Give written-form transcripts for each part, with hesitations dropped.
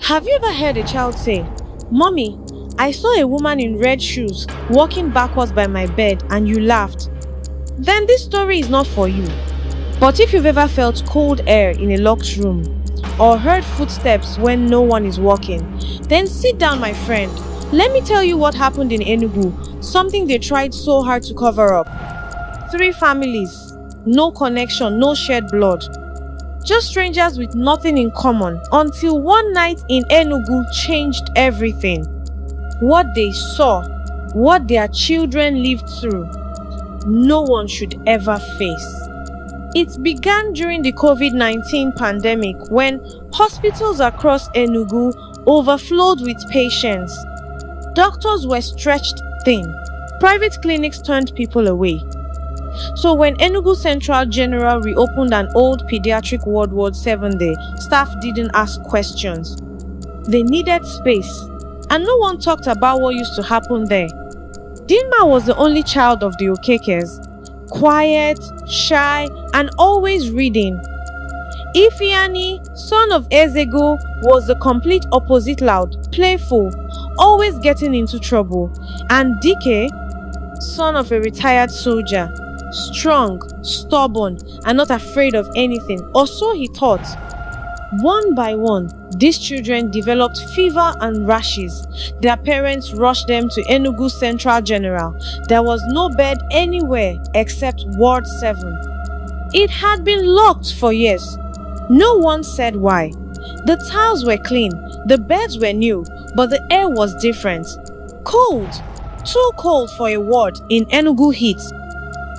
Have you ever heard a child say, "Mommy, I saw a woman in red shoes walking backwards by my bed and you laughed"? Then this story is not for you. But if you've ever felt cold air in a locked room or heard footsteps when no one is walking, then sit down, my friend. Let me tell you what happened in Enugu, something they tried so hard to cover up. 3 families, no connection, no shared blood. Just strangers with nothing in common until one night in Enugu changed everything. What they saw, what their children lived through, no one should ever face. It began during the COVID-19 pandemic when hospitals across Enugu overflowed with patients. Doctors were stretched thin. Private clinics turned people away. So when Enugu Central General reopened an old pediatric ward 7 day, staff didn't ask questions. They needed space, and no one talked about what used to happen there. Dinma was the only child of the Okekes, quiet, shy, and always reading. Ifeanyi, son of Ezego, was the complete opposite, loud, playful, always getting into trouble. And Dike, son of a retired soldier, strong, stubborn, and not afraid of anything, or so he thought. One by one, these children developed fever and rashes. Their parents rushed them to Enugu Central General. There was no bed anywhere except Ward 7. It had been locked for years. No one said why. The tiles were clean, the beds were new, but the air was different. Cold, too cold for a ward in Enugu heat.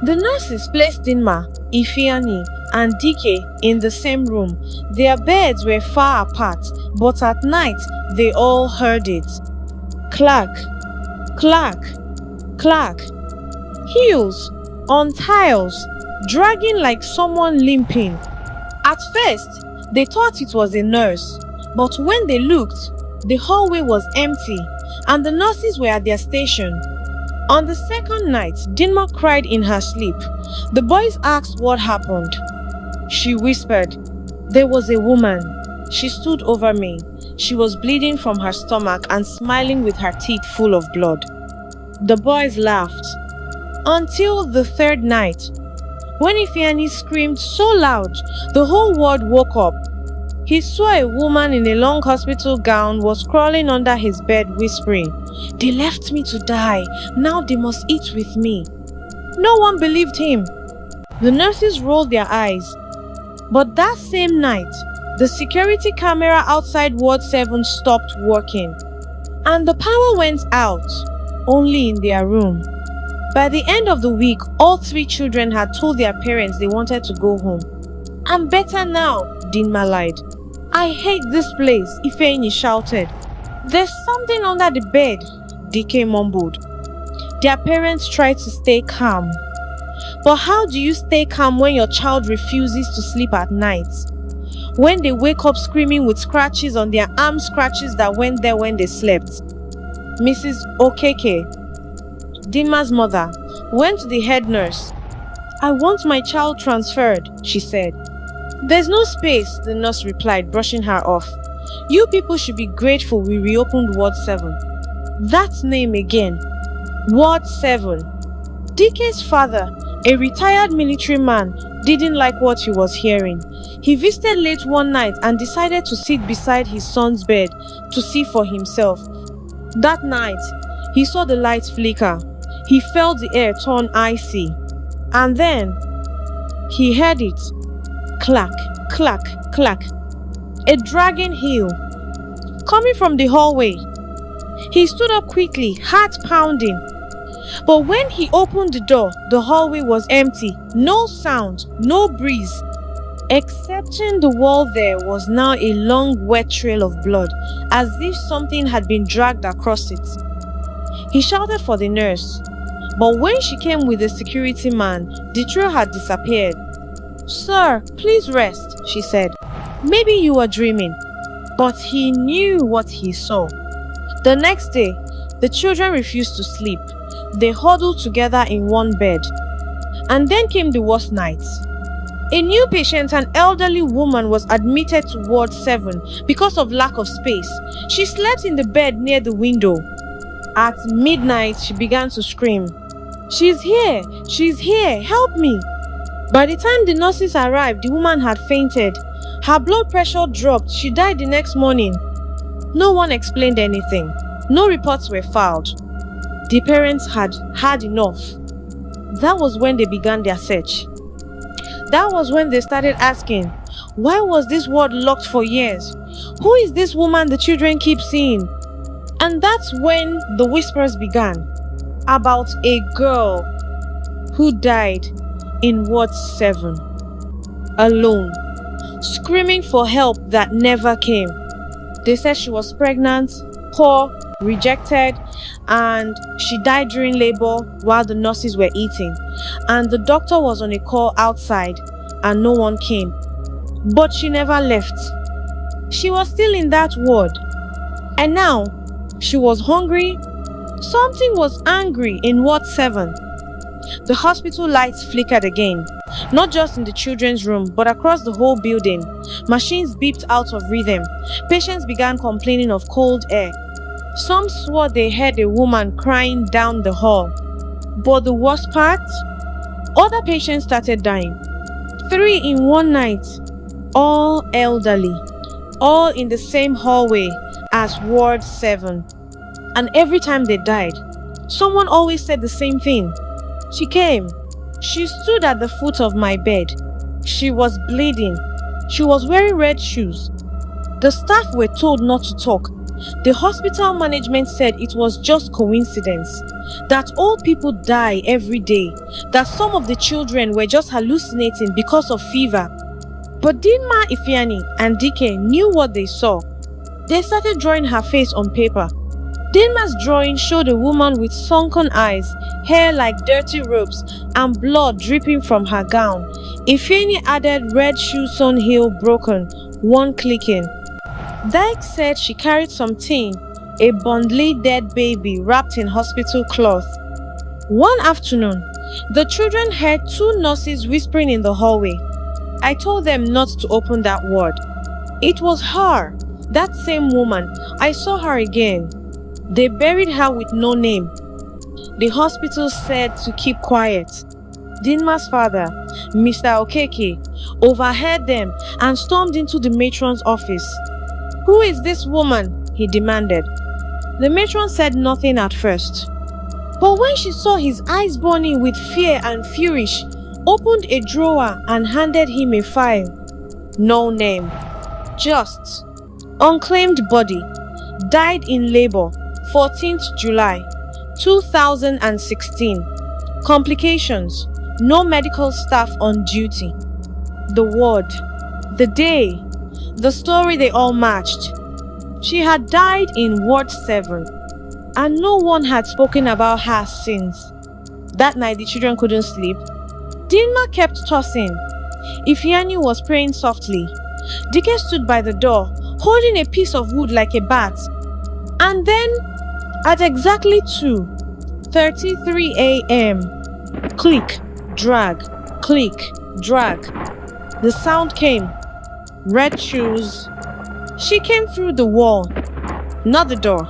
The nurses placed Dinma, Ifeanyi, and Dike in the same room. Their beds were far apart, but at night they all heard it. Clack, clack, clack. Heels on tiles, dragging like someone limping. At first, they thought it was a nurse, but when they looked, the hallway was empty and the nurses were at their station. On the second night, Dinma cried in her sleep. The boys asked what happened. She whispered, "There was a woman. She stood over me. She was bleeding from her stomach and smiling with her teeth full of blood." The boys laughed. Until the third night, when Ifeanyi screamed so loud, the whole ward woke up. He saw a woman in a long hospital gown was crawling under his bed whispering, "They left me to die. Now they must eat with me." No one believed him. The nurses rolled their eyes. But that same night, the security camera outside Ward 7 stopped working. And the power went out, only in their room. By the end of the week, all 3 children had told their parents they wanted to go home. "I'm better now," Dinma lied. "I hate this place," Ifeanyi shouted. "There's something under the bed," Dike mumbled. Their parents tried to stay calm. But how do you stay calm when your child refuses to sleep at night? When they wake up screaming with scratches on their arm, scratches that went there when they slept? Mrs. Okeke, Dinma's mother, went to the head nurse. "I want my child transferred," she said. "There's no space," the nurse replied, brushing her off. "You people should be grateful we reopened Ward 7. That name again. Ward 7. Dike's father, a retired military man, didn't like what he was hearing. He visited late one night and decided to sit beside his son's bed to see for himself. That night, he saw the lights flicker. He felt the air turn icy. And then, he heard it. Clack, clack, clack. A dragging heel. Coming from the hallway. He stood up quickly, heart pounding. But when he opened the door, the hallway was empty. No sound, no breeze. Excepting the wall, there was now a long wet trail of blood, as if something had been dragged across it. He shouted for the nurse, but when she came with the security man, the trail had disappeared. "Sir, please rest," she said. "Maybe you were dreaming." But he knew what he saw. The next day, the children refused to sleep. They huddled together in one bed. And then came the worst night. A new patient, an elderly woman, was admitted to Ward 7 because of lack of space. She slept in the bed near the window. At midnight, she began to scream, "She's here! She's here! Help me!" By the time the nurses arrived, the woman had fainted. Her blood pressure dropped. She died the next morning. No one explained anything. No reports were filed. The parents had had enough. That was when they began their search. That was when they started asking, why was this ward locked for years? Who is this woman the children keep seeing? And that's when the whispers began about a girl who died in Ward 7, alone, screaming for help that never came. They said she was pregnant, poor, rejected, and she died during labor while the nurses were eating. And the doctor was on a call outside and no one came. But she never left. She was still in that ward. And now, she was hungry. Something was angry in Ward 7. The hospital lights flickered again, not just in the children's room, but across the whole building. Machines beeped out of rhythm. Patients began complaining of cold air. Some swore they heard a woman crying down the hall. But the worst part? Other patients started dying. 3 in one night. All elderly. All in the same hallway as Ward 7. And every time they died, someone always said the same thing. She came. She stood at the foot of my bed. She was bleeding. She was wearing red shoes. The staff were told not to talk. The hospital management said it was just coincidence, that old people die every day, that some of the children were just hallucinating because of fever. But Dinma, Ifeanyi, and Dike knew what they saw. They started drawing her face on paper. Dinma's drawing showed a woman with sunken eyes, hair like dirty ropes, and blood dripping from her gown. Ifeanyi added red shoe sewn heel broken, one clicking. Dyke said she carried something, a bundly dead baby wrapped in hospital cloth. One afternoon, the children heard 2 nurses whispering in the hallway. I told them not to open that ward. It was her, that same woman. I saw her again. They buried her with no name. The hospital said to keep quiet. Dinma's father, Mr. Okeke, overheard them and stormed into the matron's office. "Who is this woman?" he demanded. The matron said nothing at first. But when she saw his eyes burning with fear and fury, she opened a drawer and handed him a file. No name. Just unclaimed body. Died in labor, 14th July, 2016. Complications. No medical staff on duty. The ward. The day. The story they all matched. She had died in Ward 7, and no one had spoken about her since. That night the children couldn't sleep. Dinma kept tossing. Ifeanyi was praying softly. Dike stood by the door, holding a piece of wood like a bat. And then, at exactly 2:33 a.m., click, drag, click, drag. The sound came. Red shoes. She came through the wall. Not the door.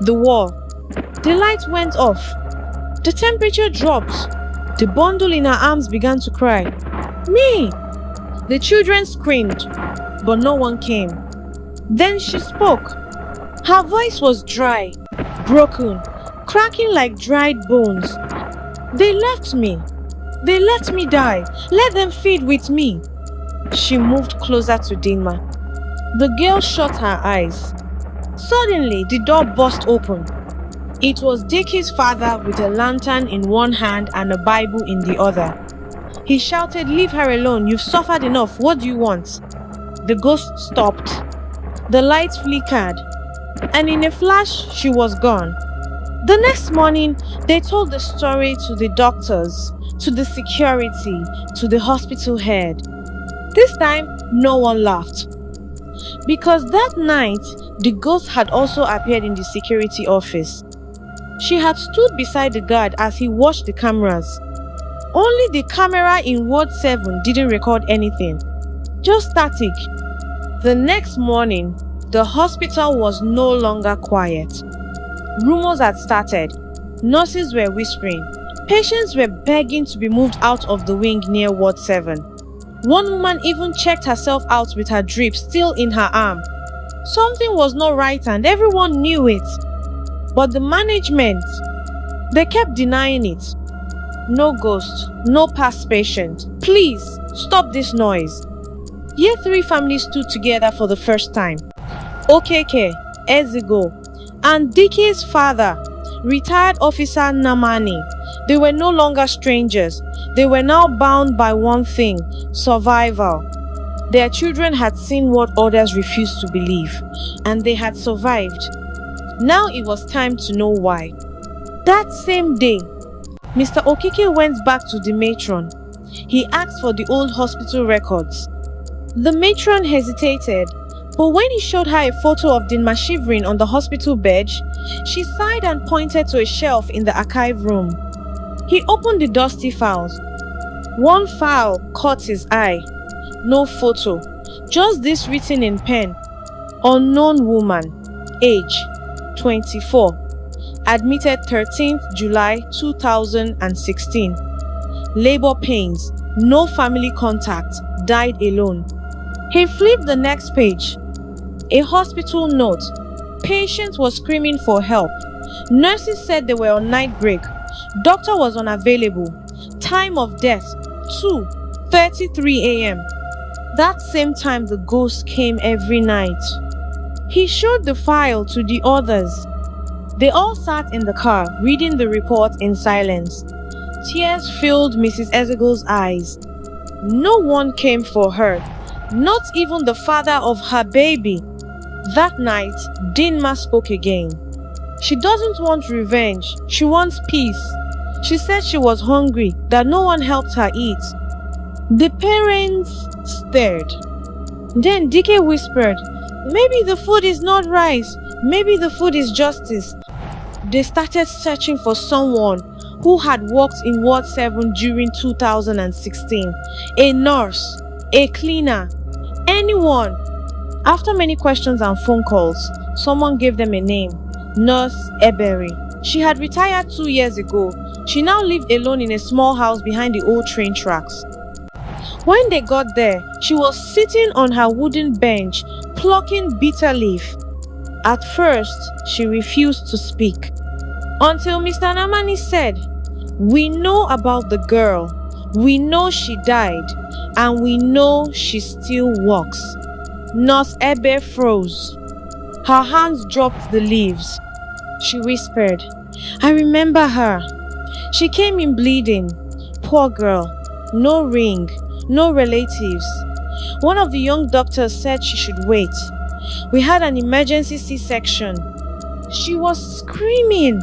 The wall. The light went off. The temperature dropped. The bundle in her arms began to cry. "Me!" The children screamed, but no one came. Then she spoke. Her voice was dry, broken, cracking like dried bones. "They left me. They let me die. Let them feed with me." She moved closer to Dinma. The girl shut her eyes. Suddenly, the door burst open. It was Dicky's father with a lantern in one hand and a Bible in the other. He shouted, "Leave her alone. You've suffered enough. What do you want?" The ghost stopped. The light flickered, and in a flash, she was gone. The next morning, they told the story to the doctors, to the security, to the hospital head. This time, no one laughed. Because that night, the ghost had also appeared in the security office. She had stood beside the guard as he watched the cameras. Only the camera in Ward 7 didn't record anything. Just static. The next morning, the hospital was no longer quiet. Rumors had started. Nurses were whispering. Patients were begging to be moved out of the wing near Ward 7. One woman even checked herself out with her drip still in her arm. Something was not right and everyone knew it. But the management, they kept denying it. No ghost, no past patient. Please, stop this noise. Year 3 families stood together for the first time. Okeke, Ezigo, and Dike's father, retired officer Namani. They were no longer strangers. They were now bound by one thing: survival. Their children had seen what others refused to believe, and they had survived. Now it was time to know why. That same day, Mr. Okike went back to the matron. He asked for the old hospital records. The matron hesitated, but when he showed her a photo of Dinma shivering on the hospital bed, she sighed and pointed to a shelf in the archive room. He opened the dusty files. One file caught his eye. No photo, just this written in pen. Unknown woman, age 24, admitted 13th July 2016. Labor pains, no family contact, died alone. He flipped the next page. A hospital note. Patient was screaming for help. Nurses said they were on night break. Doctor was unavailable. Time of death 2:33 a.m. That same time the ghost came every night. He showed the file to the others. They all sat in the car reading the report in silence. Tears filled Mrs. Ezego's eyes. No one came for her, not even the father of her baby. That night, Dinma spoke again. She doesn't want revenge, she wants peace. She said she was hungry, that no one helped her eat. The parents stared. Then Dike whispered, "Maybe the food is not rice, maybe the food is justice." They started searching for someone who had worked in Ward 7 during 2016. A nurse, a cleaner, anyone. After many questions and phone calls, someone gave them a name: Nurse Ebery. She had retired 2 years ago. She now lived alone in a small house behind the old train tracks. When they got there, she was sitting on her wooden bench, plucking bitter leaf. At first, she refused to speak. Until Mr. Namani said, "We know about the girl. We know she died. And we know she still walks." Nurse Ebe froze. Her hands dropped the leaves. She whispered, "I remember her. She came in bleeding. Poor girl. No ring, no relatives. One of the young doctors said she should wait. We had an emergency C-section. She was screaming,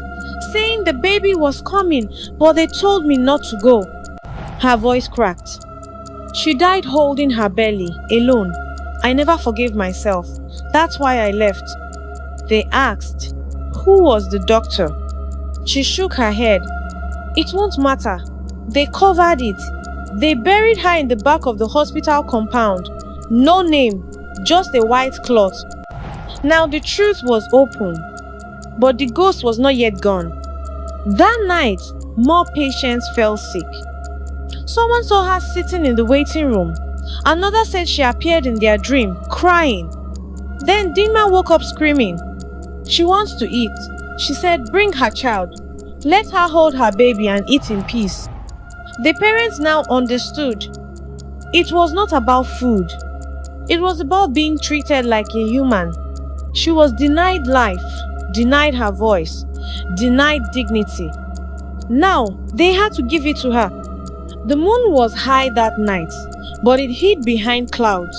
saying the baby was coming, but they told me not to go." Her voice cracked. "She died holding her belly, alone. I never forgave myself. That's why I left." They asked, "Who was the doctor?" She shook her head. "It won't matter. They covered it. They buried her in the back of the hospital compound. No name, just a white cloth." Now the truth was open, but the ghost was not yet gone. That night, more patients fell sick. Someone saw her sitting in the waiting room. Another said she appeared in their dream, crying. Then Dinma woke up screaming. She wants to eat. She said, "Bring her child. Let her hold her baby and eat in peace." The parents now understood. It was not about food. It was about being treated like a human. She was denied life, denied her voice, denied dignity. Now, they had to give it to her. The moon was high that night, but it hid behind clouds.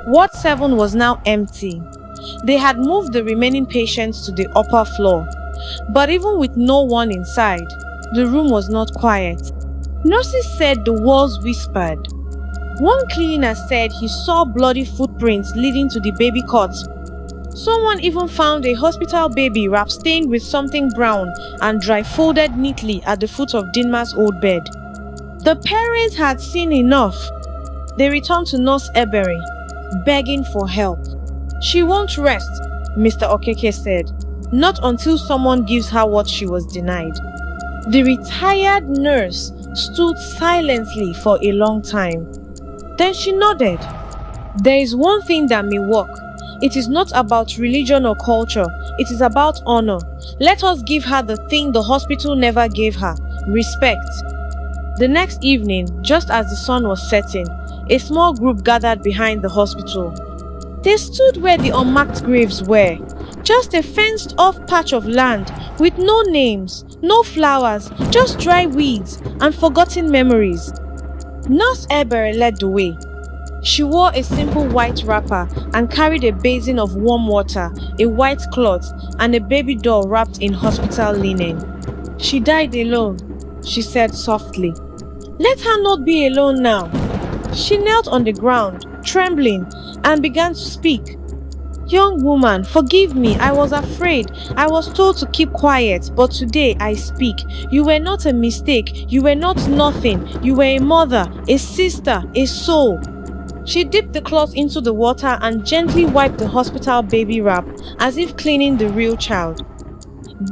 Ward 7 was now empty. They had moved the remaining patients to the upper floor. But even with no one inside, the room was not quiet. Nurses said the walls whispered. One cleaner said he saw bloody footprints leading to the baby cot. Someone even found a hospital baby wrap stained with something brown and dry folded neatly at the foot of Dinma's old bed. The parents had seen enough. They returned to Nurse Ebery, begging for help. She won't rest, Mr. Okeke said, not until someone gives her what she was denied. The retired nurse stood silently for a long time. Then she nodded. There is one thing that may work. It is not about religion or culture. It is about honor. Let us give her the thing the hospital never gave her: respect. The next evening, just as the sun was setting, a small group gathered behind the hospital. They stood where the unmarked graves were, just a fenced-off patch of land with no names, no flowers, just dry weeds and forgotten memories. Nurse Eber led the way. She wore a simple white wrapper and carried a basin of warm water, a white cloth, and a baby doll wrapped in hospital linen. She died alone, she said softly. Let her not be alone now. She knelt on the ground, trembling, and began to speak. Young woman, forgive me. I was afraid. I was told to keep quiet, but today I speak. You were not a mistake. You were not nothing. You were a mother, a sister, a soul. She dipped the cloth into the water and gently wiped the hospital baby wrap, as if cleaning the real child.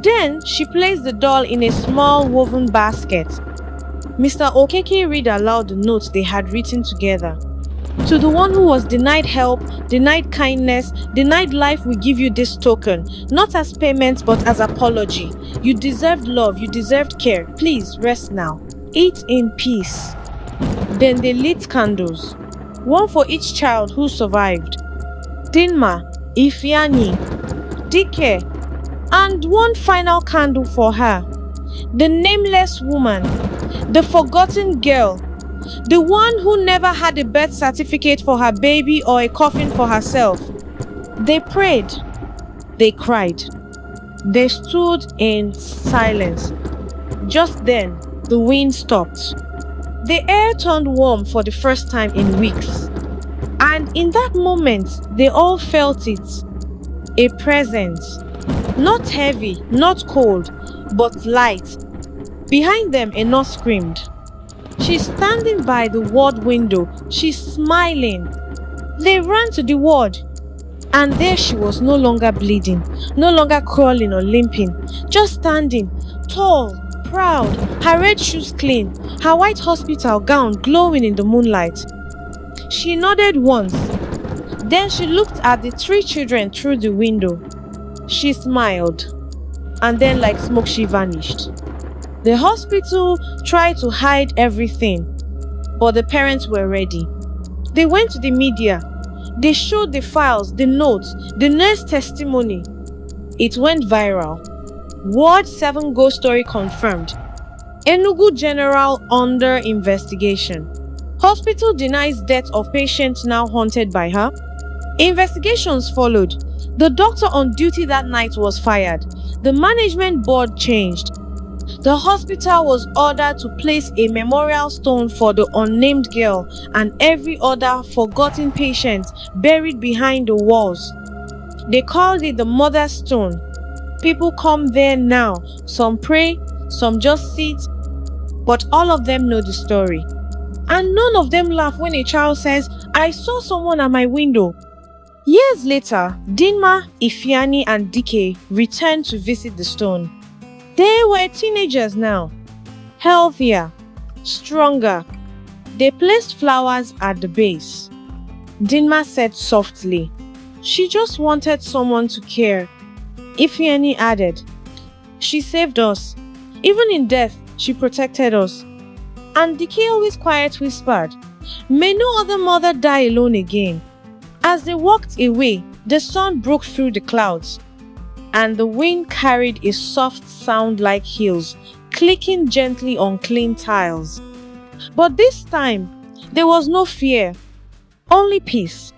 Then she placed the doll in a small woven basket. Mr. Okeke read aloud the note they had written together. To the one who was denied help, denied kindness, denied life, we give you this token, not as payment but as apology. You deserved love, you deserved care. Please rest now. Eat in peace. Then they lit candles, one for each child who survived. Dinma, Ifeanyi, Dike, and one final candle for her. The nameless woman, the forgotten girl, the one who never had a birth certificate for her baby or a coffin for herself. They prayed. They cried. They stood in silence. Just then, the wind stopped. The air turned warm for the first time in weeks. And in that moment, they all felt it. A presence. Not heavy, not cold, but light. Behind them, a nurse screamed. She's standing by the ward window. She's smiling. They ran to the ward. And there she was, no longer bleeding, no longer crawling or limping, just standing, tall, proud, her red shoes clean, her white hospital gown glowing in the moonlight. She nodded once. Then she looked at the 3 children through the window. She smiled. And then, like smoke, she vanished. The hospital tried to hide everything, but the parents were ready. They went to the media. They showed the files, the notes, the nurse testimony. It went viral. Ward 7 ghost story confirmed. Enugu General under investigation. Hospital denies death of patient now haunted by her. Investigations followed. The doctor on duty that night was fired. The management board changed. The hospital was ordered to place a memorial stone for the unnamed girl and every other forgotten patient buried behind the walls. They called it the Mother's Stone. People come there now. Some pray, some just sit, but all of them know the story. And none of them laugh when a child says, I saw someone at my window. Years later, Dinma, Ifeanyi, and Dike returned to visit the stone. They were teenagers now, healthier, stronger. They placed flowers at the base. Dinma said softly, she just wanted someone to care. Ifeanyi added, she saved us. Even in death, she protected us. And Dike always quiet whispered, may no other mother die alone again. As they walked away, the sun broke through the clouds, and the wind carried a soft sound like heels, clicking gently on clean tiles. But this time, there was no fear, only peace.